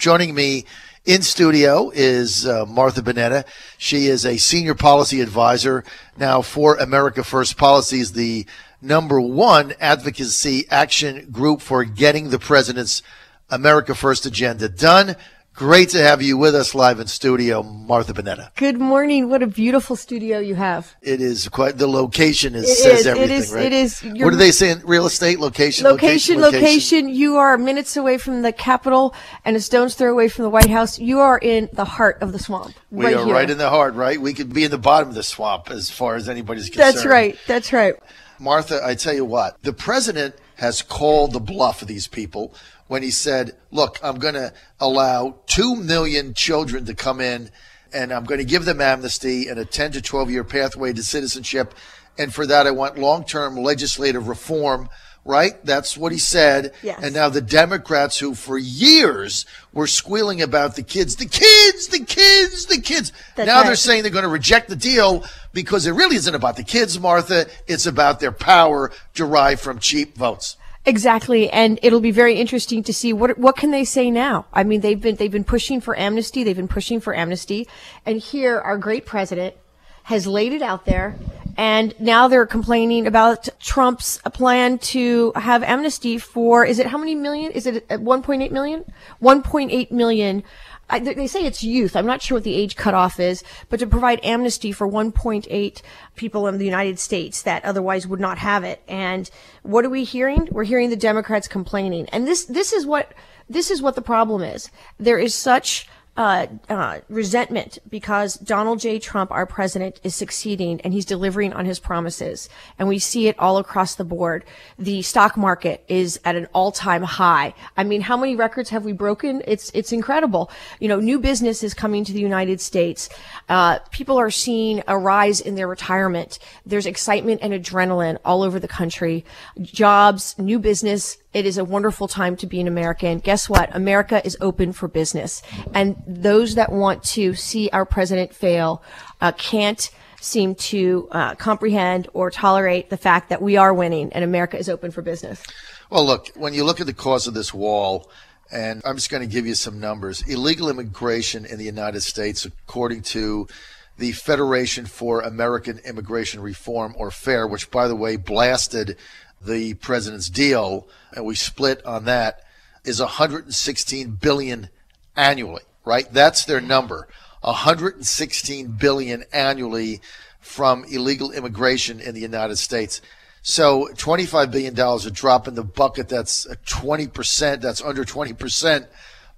Joining me in studio is Martha Boneta. She is a senior policy advisor now for America First Policies, the #1 advocacy action group for getting the president's America First agenda done. Great to have you with us live in studio, Martha Boneta. Good morning. What a beautiful studio you have. It is quite, the location says everything, right? It is. What do they say in real estate? Location. You are minutes away from the Capitol and a stone's throw away from the White House. You are in the heart of the swamp. We are right in the heart, right? We could be in the bottom of the swamp as far as anybody's concerned. That's right. Martha, I tell you what, the president has called the bluff of these people when he said, look, I'm going to allow 2 million children to come in and I'm going to give them amnesty and a 10 to 12 year pathway to citizenship. And for that, I want long-term legislative reform, right? That's what he said. Yes. And now the Democrats who for years were squealing about the kids. Now they're saying they're going to reject the deal because it really isn't about the kids, Martha. It's about their power derived from cheap votes. Exactly, and it'll be very interesting to see what can they say now. I mean, they've been pushing for amnesty. And here our great president has laid it out there, and now they're complaining about Trump's plan to have amnesty for, is it how many million? Is it 1.8 million? 1.8 million. They say it's youth. I'm not sure what the age cutoff is, but to provide amnesty for 1.8 people in the United States that otherwise would not have it. And what are we hearing? We're hearing the Democrats complaining. And this is what the problem is. There is such resentment because Donald J. Trump, our president, is succeeding and he's delivering on his promises. And we see it all across the board. The stock market is at an all-time high. I mean, how many records have we broken? It's incredible. You know, new business is coming to the United States. People are seeing a rise in their retirement. There's excitement and adrenaline all over the country. Jobs, new business. It is a wonderful time to be an American. Guess what? America is open for business. And those that want to see our president fail can't seem to comprehend or tolerate the fact that we are winning and America is open for business. Well, look, when you look at the cause of this wall, and I'm just going to give you some numbers. Illegal immigration in the United States, according to the Federation for American Immigration Reform, or FAIR, which, by the way, blasted the president's deal, and we split on that, is 116 billion annually, right? That's their number. 116 billion annually from illegal immigration in the United States. So $25 billion a drop in the bucket. That's 20%. That's under 20%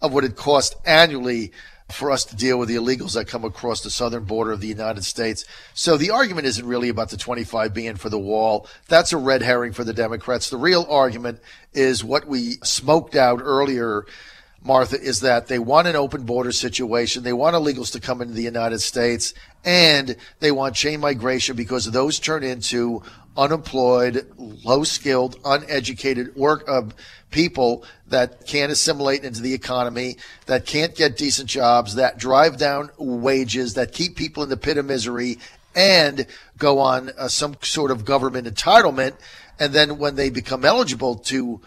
of what it cost annually for us to deal with the illegals that come across the southern border of the United States. So the argument isn't really about the 25 being for the wall. That's a red herring for the Democrats. The real argument is what we smoked out earlier, Martha, is that they want an open border situation. They want illegals to come into the United States, and they want chain migration because those turn into unemployed, low-skilled, uneducated people that can't assimilate into the economy, that can't get decent jobs, that drive down wages, that keep people in the pit of misery, and go on some sort of government entitlement. And then when they become eligible to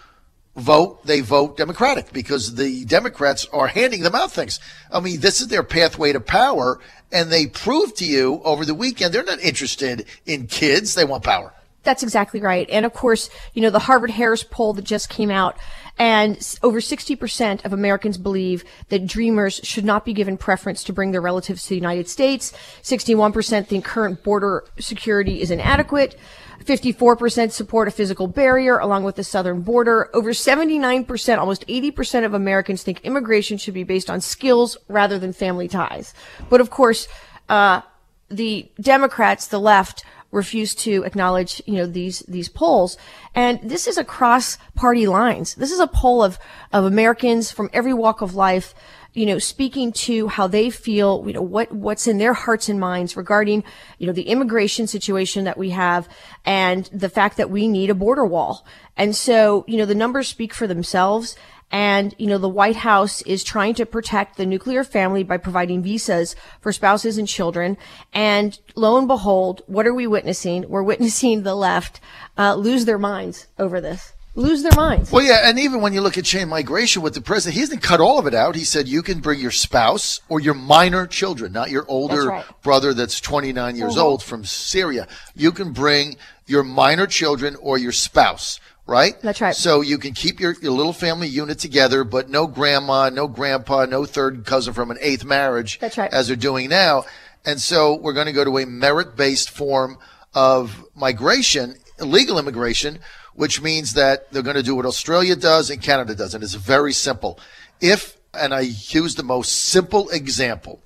vote, they vote Democratic because the Democrats are handing them out things. I mean, this is their pathway to power, and they proved to you over the weekend they're not interested in kids. They want power. That's exactly right. And of course, you know, the Harvard-Harris poll that just came out, and over 60% of Americans believe that dreamers should not be given preference to bring their relatives to the United States. 61% think current border security is inadequate. 54% support a physical barrier along with the southern border. Over 79%, almost 80% of Americans think immigration should be based on skills rather than family ties. But of course, the Democrats, the left, refuse to acknowledge, you know, these polls. And this is across party lines. This is a poll of Americans from every walk of life, you know, speaking to how they feel, you know, what's in their hearts and minds regarding, you know, the immigration situation that we have and the fact that we need a border wall. And so, you know, the numbers speak for themselves. And, you know, the White House is trying to protect the nuclear family by providing visas for spouses and children. And lo and behold, what are we witnessing? We're witnessing the left lose their minds over this. lose their minds. Well, yeah, and even when you look at chain migration with the president, he hasn't cut all of it out. He said you can bring your spouse or your minor children, not your older brother that's 29 years old from Syria. You can bring your minor children or your spouse, right? That's right. So you can keep your little family unit together, but no grandma, no grandpa, no third cousin from an eighth marriage. That's right. As they're doing now. And so we're going to go to a merit-based form of migration, illegal immigration, which means that they're going to do what Australia does and Canada does. And it's very simple. And I use the most simple example,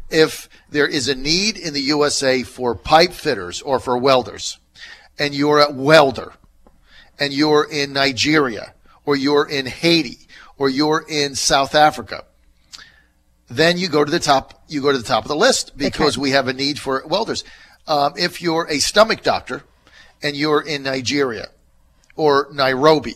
if there is a need in the USA for pipe fitters or for welders, and you're a welder, and you're in Nigeria, or you're in Haiti, or you're in South Africa, then you go to the top of the list because we have a need for welders. If you're a stomach doctor and you're in Nigeria or Nairobi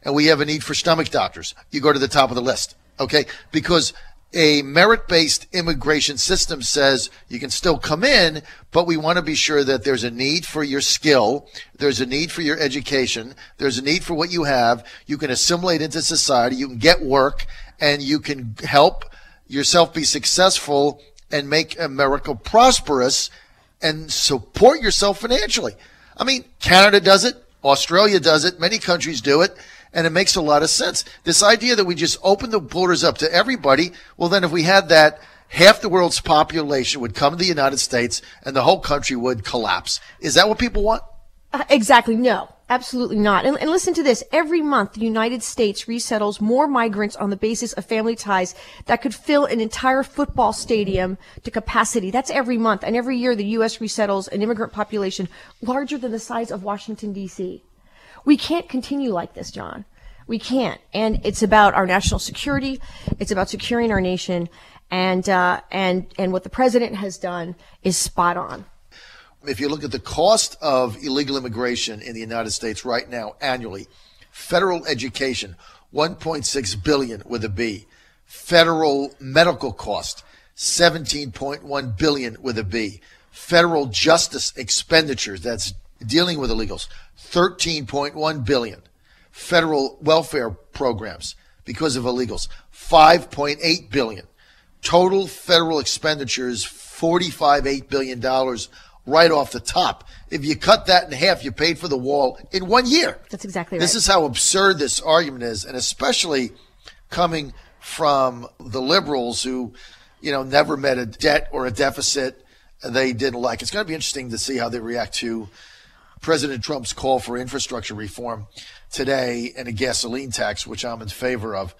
and we have a need for stomach doctors, you go to the top of the list, okay? Because a merit-based immigration system says you can still come in, but we want to be sure that there's a need for your skill, there's a need for your education, there's a need for what you have, you can assimilate into society, you can get work, and you can help yourself be successful and make America prosperous and support yourself financially. I mean, Canada does it, Australia does it, many countries do it, and it makes a lot of sense. This idea that we just open the borders up to everybody, well, then if we had that, half the world's population would come to the United States and the whole country would collapse. Is that what people want? Exactly. No, absolutely not. And listen to this. Every month, the United States resettles more migrants on the basis of family ties that could fill an entire football stadium to capacity. That's every month. And every year, the U.S. resettles an immigrant population larger than the size of Washington, D.C. We can't continue like this, John. We can't. And it's about our national security. It's about securing our nation. And what the president has done is spot on. If you look at the cost of illegal immigration in the United States right now annually, federal education, $1.6 billion with a B. Federal medical cost, $17.1 billion with a B. Federal justice expenditures, that's dealing with illegals, $13.1 billion. Federal welfare programs because of illegals, $5.8 billion. Total federal expenditures, $45.8 billion right off the top. If you cut that in half, you paid for the wall in 1 year. That's exactly right. This is how absurd this argument is, and especially coming from the liberals who, never met a debt or a deficit they didn't like. It's going to be interesting to see how they react to President Trump's call for infrastructure reform today and a gasoline tax, which I'm in favor of.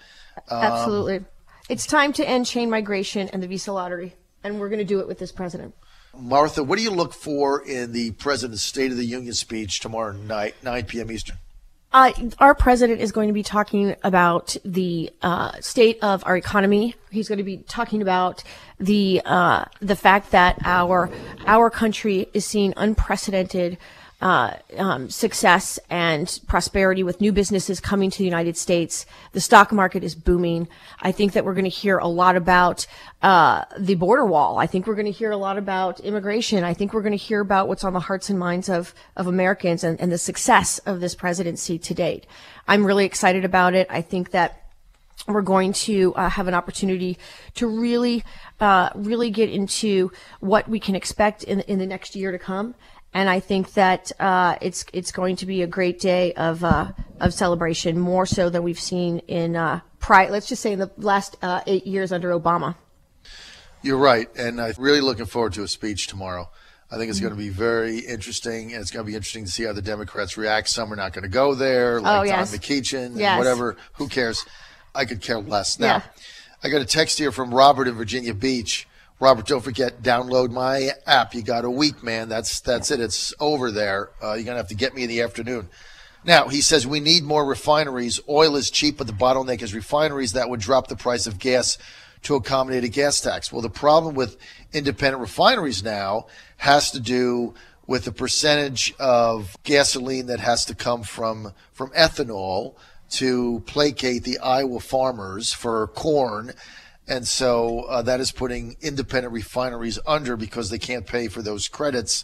Absolutely. It's time to end chain migration and the visa lottery, and we're going to do it with this president. Martha, what do you look for in the President's State of the Union speech tomorrow night, 9 p.m. Eastern? Our president is going to be talking about the state of our economy. He's going to be talking about the fact that our country is seeing unprecedented success and prosperity with new businesses coming to the United States. The stock market is booming. I think that we're going to hear a lot about the border wall. I think we're going to hear a lot about immigration. I think we're going to hear about what's on the hearts and minds of Americans and the success of this presidency to date. I'm really excited about it. I think that we're going to have an opportunity to really get into what we can expect in the next year to come. And I think that it's going to be a great day of celebration, more so than we've seen in let's just say in the last 8 years under Obama. You're right, and I'm really looking forward to a speech tomorrow. I think it's going to be very interesting, and it's going to be interesting to see how the Democrats react. Some are not going to go there, like Don McEachin, and whatever. Who cares? I could care less. Now, I got a text here from Robert in Virginia Beach. Robert, don't forget, download my app. You got a week, man. That's it. It's over there. You're going to have to get me in the afternoon. Now, he says we need more refineries. Oil is cheap, but the bottleneck is refineries. That would drop the price of gas to accommodate a gas tax. Well, the problem with independent refineries now has to do with the percentage of gasoline that has to come from ethanol to placate the Iowa farmers for corn. And so that is putting independent refineries under because they can't pay for those credits.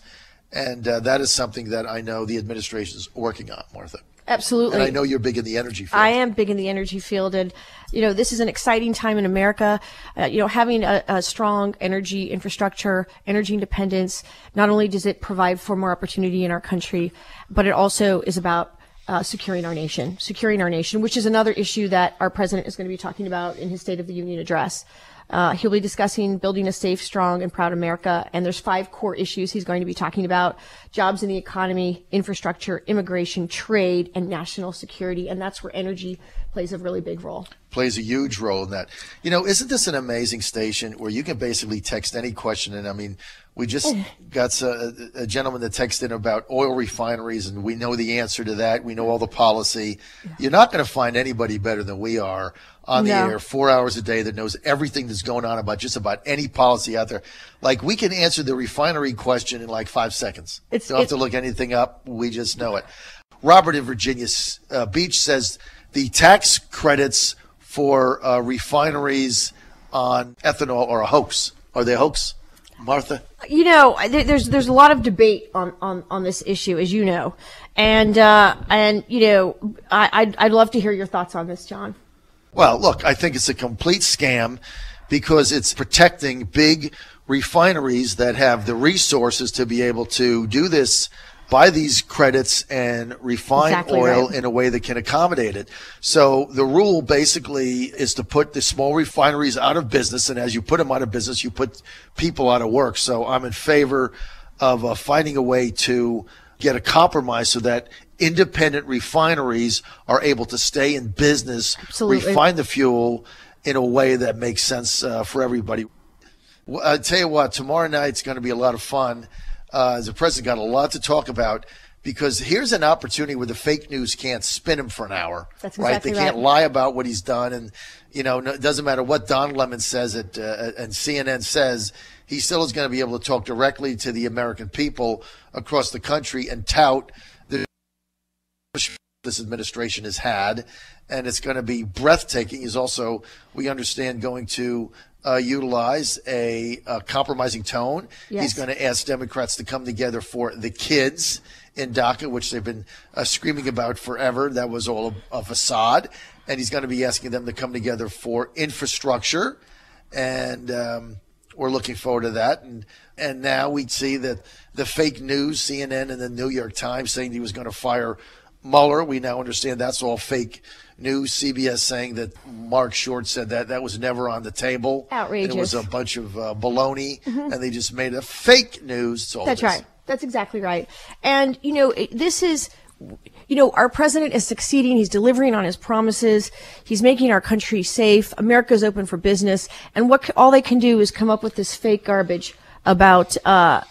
And that is something that I know the administration is working on, Martha. Absolutely. And I know you're big in the energy field. I am big in the energy field. And, this is an exciting time in America. Having a strong energy infrastructure, energy independence, not only does it provide for more opportunity in our country, but it also is about securing our nation, which is another issue that our president is going to be talking about in his State of the Union address. He'll be discussing building a safe, strong, and proud America. And there's 5 core issues he's going to be talking about: jobs in the economy, infrastructure, immigration, trade, and national security. And that's where energy plays a really big role. Plays a huge role in that. Isn't this an amazing station where you can basically text any question? And I mean, we just got a gentleman that texted in about oil refineries, and we know the answer to that. We know all the policy. Yeah. You're not going to find anybody better than we are on the air 4 hours a day that knows everything that's going on about just about any policy out there. Like, we can answer the refinery question in like 5 seconds. Don't have to look anything up. We just know it. Robert in Virginia Beach says the tax credits for refineries on ethanol are a hoax. Are they a hoax, Martha? There's a lot of debate on this issue, as you know, and I'd love to hear your thoughts on this, John. Well, look, I think it's a complete scam because it's protecting big refineries that have the resources to be able to do this, buy these credits and refine oil in a way that can accommodate it. So the rule basically is to put the small refineries out of business. And as you put them out of business, you put people out of work. So I'm in favor of finding a way to get a compromise so that independent refineries are able to stay in business, refine the fuel in a way that makes sense for everybody. I'll tell you what, tomorrow night's going to be a lot of fun. The president got a lot to talk about, because here's an opportunity where the fake news can't spin him for an hour. That's exactly right. They can't lie about what he's done. And, it doesn't matter what Don Lemon says and CNN says, he still is going to be able to talk directly to the American people across the country and tout the this administration has had. And it's going to be breathtaking. He's also, we understand, going to utilize a compromising tone. Yes. He's going to ask Democrats to come together for the kids in DACA, which they've been screaming about forever. That was all a facade. And he's going to be asking them to come together for infrastructure. And we're looking forward to that. And now we see that the fake news, CNN and the New York Times saying he was going to fire Mueller. We now understand that's all fake news. CBS saying that Mark Short said that was never on the table. Outrageous. And it was a bunch of baloney, and they just made a fake news. That's right. That's exactly right. And, this is, our president is succeeding. He's delivering on his promises. He's making our country safe. America's open for business. And all they can do is come up with this fake garbage about,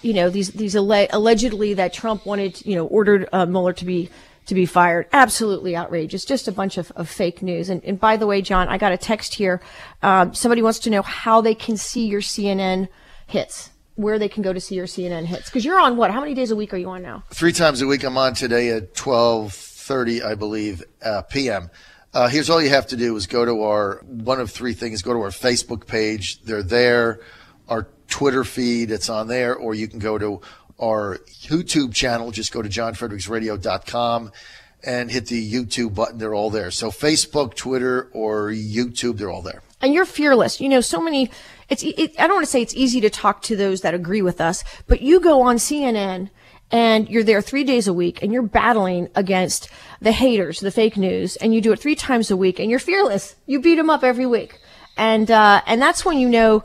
these allegedly that Trump wanted, ordered Mueller to be fired. Absolutely outrageous. Just a bunch of fake news. And by the way, John, I got a text here. Somebody wants to know how they can see your CNN hits, where they can go to see your CNN hits. Because you're on what? How many days a week are you on now? 3 times a week. I'm on today at 12:30, I believe, p.m. Here's all you have to do is go to one of 3 things. Go to our Facebook page. They're there. Our Twitter feed, it's on there. Or you can go to our YouTube channel. Just go to johnfredericksradio.com and hit the YouTube button. They're all there. So Facebook, Twitter, or YouTube, they're all there. And you're fearless. So many, I don't want to say it's easy to talk to those that agree with us, but you go on CNN and you're there 3 days a week and you're battling against the haters, the fake news, and you do it 3 times a week and you're fearless. You beat them up every week. And that's when you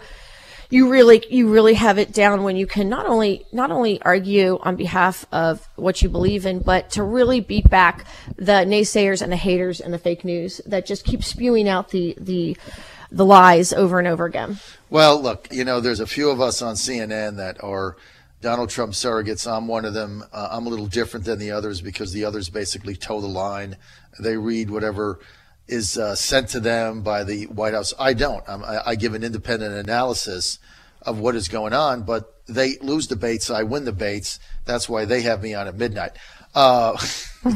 really have it down, when you can not only argue on behalf of what you believe in, but to really beat back the naysayers and the haters and the fake news that just keep spewing out the lies over and over again. Well, look, there's a few of us on CNN that are Donald Trump surrogates. I'm one of them. I'm a little different than the others because the others basically toe the line. They read whatever is sent to them by the White House. I don't. I give an independent analysis of what is going on, but they lose debates. I win debates. That's why they have me on at midnight.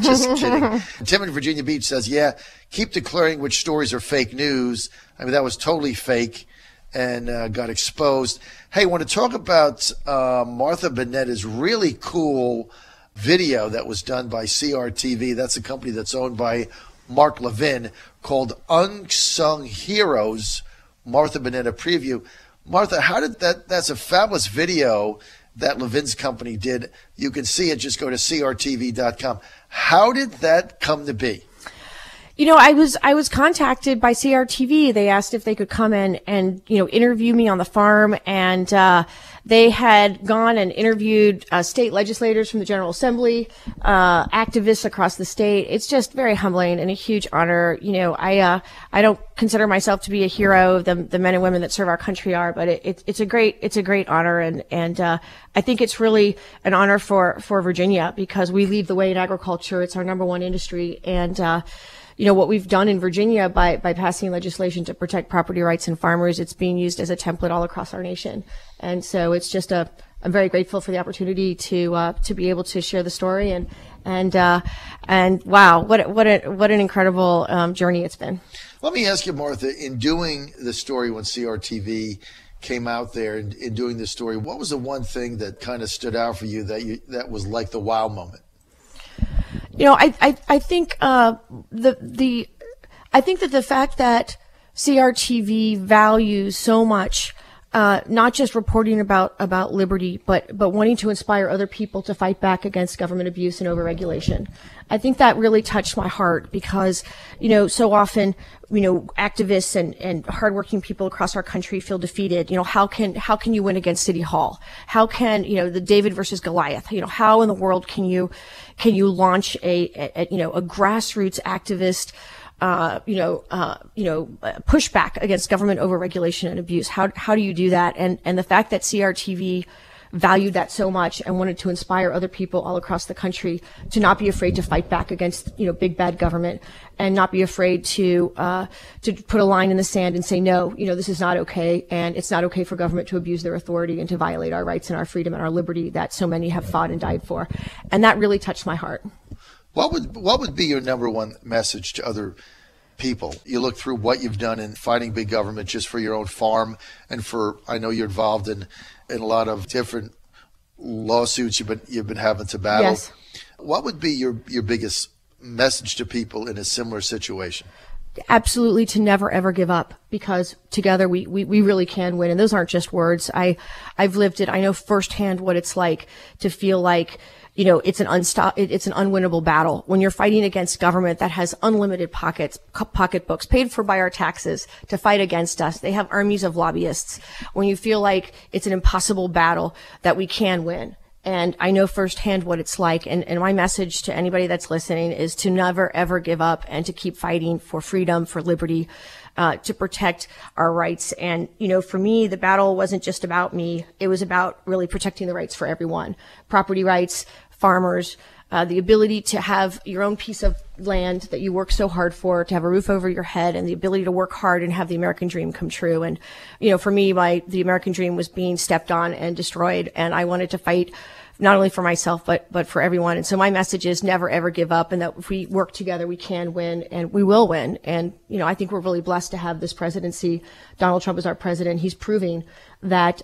Just kidding. Tim in Virginia Beach says, yeah, keep declaring which stories are fake news. I mean, that was totally fake and got exposed. Hey, I want to talk about Martha Boneta's really cool video that was done by CRTV. That's a company that's owned by Mark Levin, called Unsung Heroes, Martha Boneta Preview. Martha, how did that's a fabulous video that Levin's company did. You can see it. Just go to crtv.com. How did that come to be? You know, I was contacted by CRTV. They asked if they could come in and, interview me on the farm. And, they had gone and interviewed, state legislators from the General Assembly, activists across the state. It's just very humbling and a huge honor. I don't consider myself to be a hero. The men and women that serve our country are, but it's a great honor. And I think it's really an honor for Virginia, because we lead the way in agriculture. It's our number one industry. And, what we've done in Virginia by passing legislation to protect property rights and farmers, it's being used as a template all across our nation. And so it's just I'm very grateful for the opportunity to be able to share the story and wow, what an incredible journey it's been. Let me ask you, Martha, in doing the story when CRTV came out there and in doing this story, what was the one thing that kind of stood out for you that was like the wow moment? I think I think that the fact that CRTV values so much, not just reporting about liberty, but wanting to inspire other people to fight back against government abuse and overregulation. I think that really touched my heart, because, so often, activists and hardworking people across our country feel defeated. How can you win against City Hall? How can, the David versus Goliath, how in the world can you launch a grassroots activist, pushback against government overregulation and abuse? How do you do that? And the fact that CRTV valued that so much and wanted to inspire other people all across the country to not be afraid to fight back against, big bad government, and not be afraid to put a line in the sand and say, no, this is not okay. And it's not okay for government to abuse their authority and to violate our rights and our freedom and our liberty that so many have fought and died for. And that really touched my heart. What would be your number one message to other people? You look through what you've done in fighting big government just for your own farm, and I know you're involved in a lot of different lawsuits you've been having to battle. Yes. What would be your biggest message to people in a similar situation? Absolutely, to never ever give up, because together we really can win. And those aren't just words. I've lived it. I know firsthand what it's like to feel like, it's an unwinnable battle when you're fighting against government that has unlimited pocketbooks paid for by our taxes to fight against us. They have armies of lobbyists. When you feel like it's an impossible battle that we can win. And I know firsthand what it's like. And my message to anybody that's listening is to never, ever give up, and to keep fighting for freedom, for liberty, to protect our rights. And, for me, the battle wasn't just about me. It was about really protecting the rights for everyone. Property rights, farmers, the ability to have your own piece of land that you work so hard for, to have a roof over your head, and the ability to work hard and have the American dream come true. And, for me, the American dream was being stepped on and destroyed, and I wanted to fight not only for myself, but for everyone. And so my message is never, ever give up, and that if we work together, we can win, and we will win. And, I think we're really blessed to have this presidency. Donald Trump is our president. He's proving that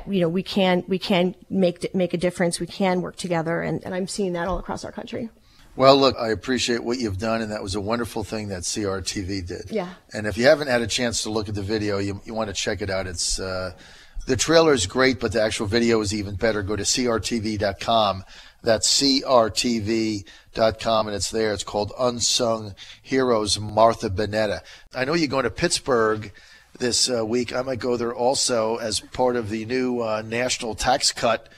we can make a difference. We can work together. And I'm seeing that all across our country. Well, look, I appreciate what you've done, and that was a wonderful thing that CRTV did. Yeah. And if you haven't had a chance to look at the video, you want to check it out. It's, the trailer is great, but the actual video is even better. Go to crtv.com. That's crtv.com, and it's there. It's called Unsung Heroes, Martha Boneta. I know you're going to Pittsburgh this week. I might go there also as part of the new national tax cut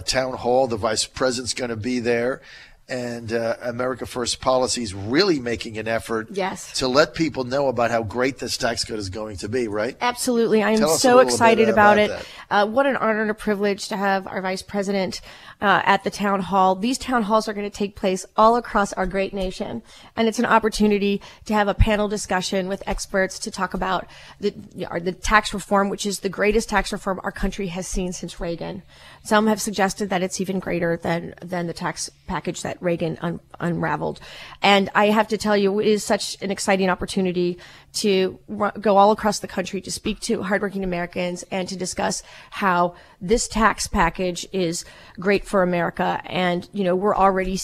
town hall. The vice president's going to be there. And America First Policy is really making an effort to let people know about how great this tax cut is going to be, right? Absolutely. I am so excited about it. What an honor and a privilege to have our vice president at the town hall. These town halls are going to take place all across our great nation. And it's an opportunity to have a panel discussion with experts to talk about the tax reform, which is the greatest tax reform our country has seen since Reagan. Some have suggested that it's even greater than the tax package that Reagan unraveled. And I have to tell you, it is such an exciting opportunity to go all across the country to speak to hardworking Americans and to discuss how this tax package is great for America. And, you know, we are already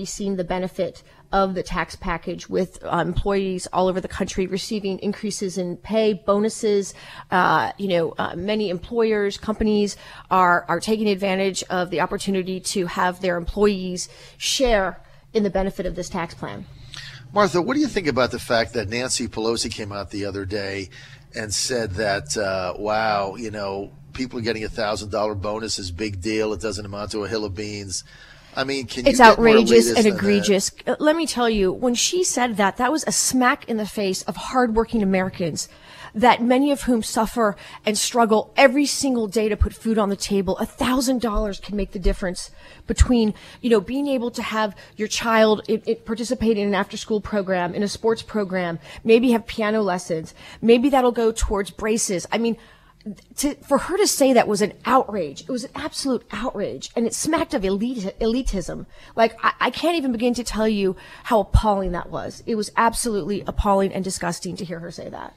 seeing the benefit of the tax package with employees all over the country receiving increases in pay, bonuses. Many employers, companies are taking advantage of the opportunity to have their employees share in the benefit of this tax plan. Martha, what do you think about the fact that Nancy Pelosi came out the other day and said that, wow, you know, people getting $1,000 bonus is big deal. It doesn't amount to a hill of beans. I mean, it's outrageous and egregious. Let me tell you, when she said that, that was a smack in the face of hardworking Americans, that many of whom suffer and struggle every single day to put food on the table. $1,000 can make the difference between, you know, being able to have your child participate in an after-school program, in a sports program, maybe have piano lessons. Maybe that'll go towards braces. I mean, for her to say that was an outrage. It was an absolute outrage, and it smacked of elitism. Like, I can't even begin to tell you how appalling that was. It was absolutely appalling and disgusting to hear her say that.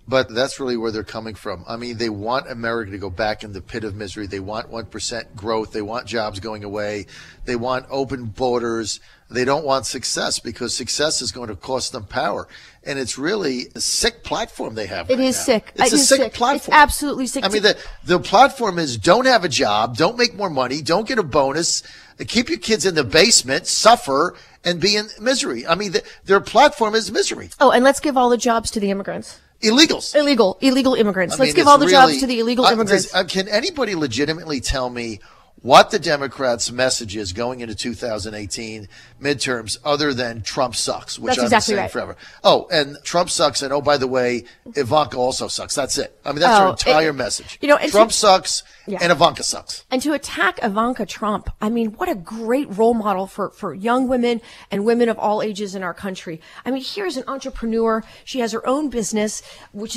But that's really where they're coming from. I mean, they want America to go back in the pit of misery. They want 1% growth. They want jobs going away. They want open borders. They don't want success, because success is going to cost them power. And it's really a sick platform they have. It is sick. It's a sick platform. It's absolutely sick. I mean, the platform is don't have a job, don't make more money, don't get a bonus, keep your kids in the basement, suffer, and be in misery. I mean, their platform is misery. Oh, and let's give all the jobs to the immigrants. Illegals. Illegal immigrants. Let's give all the jobs to the illegal immigrants. Can anybody legitimately tell me what the Democrats' message is going into 2018 midterms other than Trump sucks, which I've been saying forever? Oh, and Trump sucks, and oh, by the way, Ivanka also sucks. That's it. I mean, that's your entire message. You know, Trump sucks, and Ivanka sucks. And to attack Ivanka Trump, I mean, what a great role model for young women and women of all ages in our country. I mean, here's an entrepreneur. She has her own business,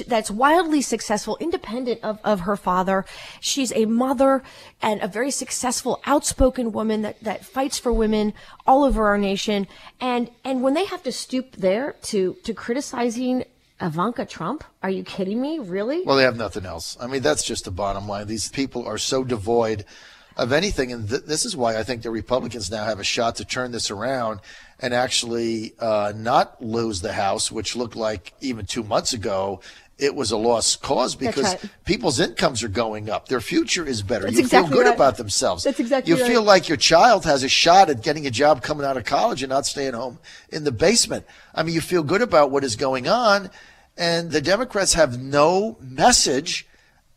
that's wildly successful, independent of her father. She's a mother and a very successful, outspoken woman that fights for women all over our nation. And when they have to stoop there to criticizing Ivanka Trump, are you kidding me? Really? Well, they have nothing else. I mean, that's just the bottom line. These people are so devoid of anything. And this is why I think the Republicans now have a shot to turn this around and actually not lose the House, which looked like even 2 months ago it was a lost cause, because people's incomes are going up. Their future is better. You feel good about themselves. That's exactly You feel like your child has a shot at getting a job coming out of college and not staying home in the basement. I mean, you feel good about what is going on, and the Democrats have no message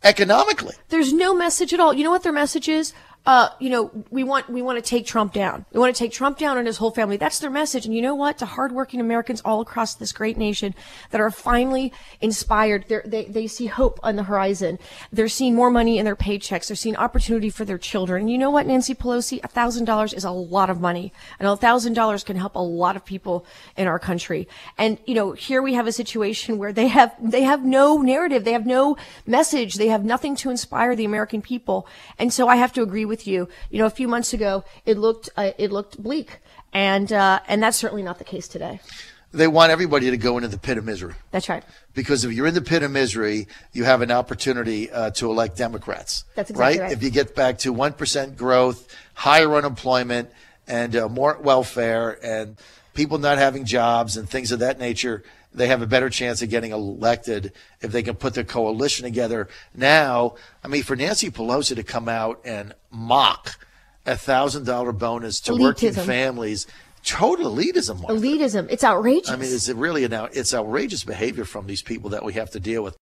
economically. There's no message at all. You know what their message is? We want to take Trump down. We want to take Trump down and his whole family. That's their message. And you know what? To hardworking Americans all across this great nation that are finally inspired, they see hope on the horizon. They're seeing more money in their paychecks. They're seeing opportunity for their children. And you know what, Nancy Pelosi? $1,000 is a lot of money, and $1,000 can help a lot of people in our country. And here we have a situation where they have no narrative, they have no message, they have nothing to inspire the American people. And so I have to agree with you. A few months ago, it looked bleak, and that's certainly not the case today. They want everybody to go into the pit of misery. That's right. Because if you're in the pit of misery, you have an opportunity to elect Democrats. That's exactly right. If you get back to 1% growth, higher unemployment, and more welfare, and people not having jobs and things of that nature, they have a better chance of getting elected if they can put their coalition together. Now, I mean, for Nancy Pelosi to come out and mock $1,000 bonus to working families, total elitism. Martha. Elitism. It's outrageous. I mean, it's outrageous behavior from these people that we have to deal with.